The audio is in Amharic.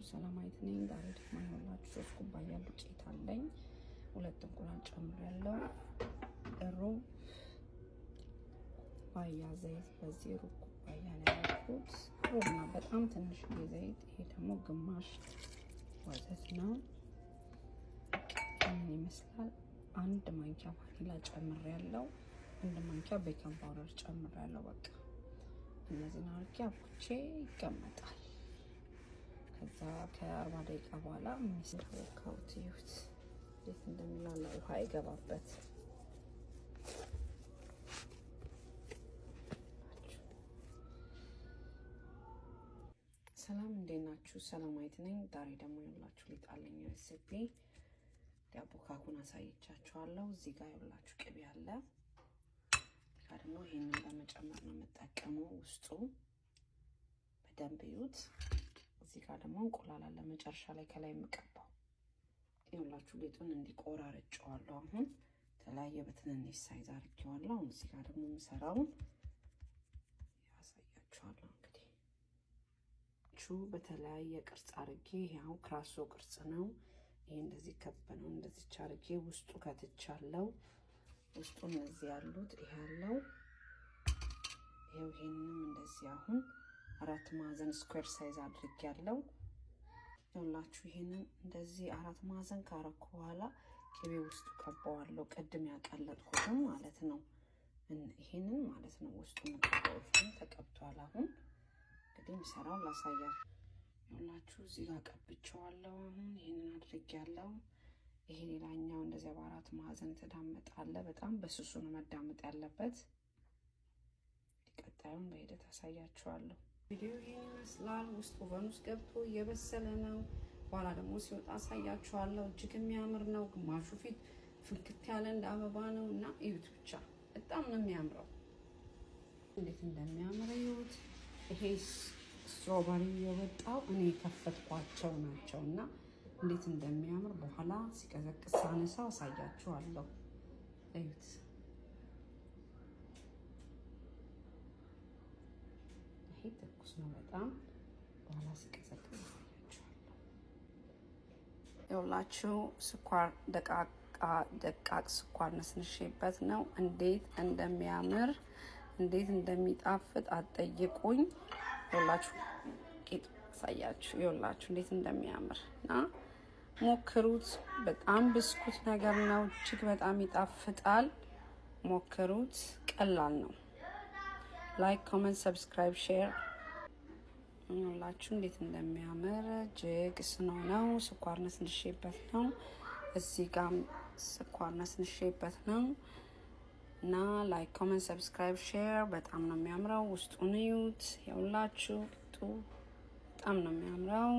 ሰላማዊት ነኝ። ዛሬ ደግሞ ይኸውላችሁ 3 ኩባያ ዱቄት አለኝ። 2 እንቁላል ጨምሬያለሁ። ሩብ ኩባያ ዘይት በዚህ ሩብ ኩባያ ነው ያደረኩት። ሩብና በጣም ትንሽ ዘይት። ይሄ ደግሞ ግማሽ ወተት ነው። ምን ይመስላል? 1 ማንኪያ ቫኒላ ጨምሬያለሁ። 1 ማንኪያ ቤኪንግ ፓውደር ጨምሬያለሁ። በቃ እነዚህን አድርጌ አብኩቼ ይቀመጣል። ከዛ ከ40 ደቂቃ በኋላ ሚስካውት ይሁት እንዴት እንደሚላላ ውሃ ይገባበት። ሰላም እንዴት ናችሁ? ሰላማዊት ነኝ። ዛሬ ደግሞ ይኸውላችሁ ሊጣለኝ ሬሲፒ ዳቦ ካኩን አሳይቻችኋለሁ። እዚህ ጋር ይኸውላችሁ ቅቤ አለ። ደግሞ ይሄንን በመጨመር ነው የምጠቀመው። ውስጡ በደንብ ይዩት። እዚህ ጋር ደግሞ እንቁላል አለ መጨረሻ ላይ ከላይ የምቀባው። ይኸውላችሁ ሊጡን እንዲቆራርጬዋለሁ። አሁን ተለያየ በትንንሽ ሳይዝ አድርጌዋለሁ። እዚህ ጋር ደግሞ የምሰራውን ያሳያችኋለሁ። እንግዲህ በተለያየ ቅርጽ አድርጌ ያው ክራሶ ቅርጽ ነው። ይሄ እንደዚህ ከብ ነው። እንደዚህ አድርጌ ውስጡ ከትቻለሁ። ውስጡ እነዚህ ያሉት ይሄ ያለው ይሄንንም እንደዚህ አሁን 4 ማዕዘን ስኩዌር ሳይዝ አድርጌያለሁ። ይኸውላችሁ ይሄንን እንደዚህ 4 ማዕዘን ካረኩ በኋላ ቅቤ ውስጡ ቀባዋለሁ። ቅድም ያቀለጥኩትም ማለት ነው። ይሄንን ማለት ነው ውስጡ መቀባው ተቀብቷል። አሁን እንግዲህ ምሰራው ላሳያችሁ። ይኸውላችሁ እዚህ ጋር ቀብቼዋለሁ። አሁን ይሄንን አድርጌያለሁ። ይሄ ሌላኛው እንደዚህ በ4 ማዕዘን ተዳመጣለ። በጣም በስሱ ነው መዳመጥ ያለበት። ቀጣዩን በሂደት አሳያችኋለሁ። ቪዲዮ ይሄን ይመስላል። ውስጥ ኦቨን ውስጥ ገብቶ እየበሰለ ነው። በኋላ ደግሞ ሲወጣ አሳያችኋለሁ። እጅግ የሚያምር ነው። ግማሹ ፊት ፍንክት ያለ እንደ አበባ ነው እና እዩት። ብቻ በጣም ነው የሚያምረው። እንዴት እንደሚያምር እዩት። ይሄ ስትሮበሪ የወጣው እኔ የከፈትኳቸው ናቸውና እንዴት እንደሚያምር በኋላ ሲቀዘቅዝ ሳነሳው አሳያችኋለሁ። እዩት። ይሄ ትኩስ ነው በጣም። በኋላ ሲቀዘቅዝ አሳያችኋለሁ። ይኸውላችሁ ስኳር ደቃቅ ስኳር ነስንሼበት ነው። እንዴት እንደሚያምር እንዴት እንደሚጣፍጥ አትጠይቁኝ። ይኸውላችሁ ቂጥ አሳያችሁ። ይኸውላችሁ እንዴት እንደሚያምርና ሞክሩት። በጣም ብስኩት ነገር ነው። እጅግ በጣም ይጣፍጣል። ሞክሩት። ቀላል ነው። ላይክ፣ ኮሜንት፣ ሰብስክራይብ፣ ሼር። ይኸውላችሁ እንዴት እንደሚያምር እጅግ ስኖ ነው። ስኳር ነስንሼበት ነው። እዚህ ጋር ስኳር ነስንሼበት ነው እና ላይክ፣ ኮሜንት፣ ሰብስክራይብ፣ ሼር። በጣም ነው የሚያምረው። ውስጡን እዩት። ይኸውላችሁ በጣም ነው የሚያምረው።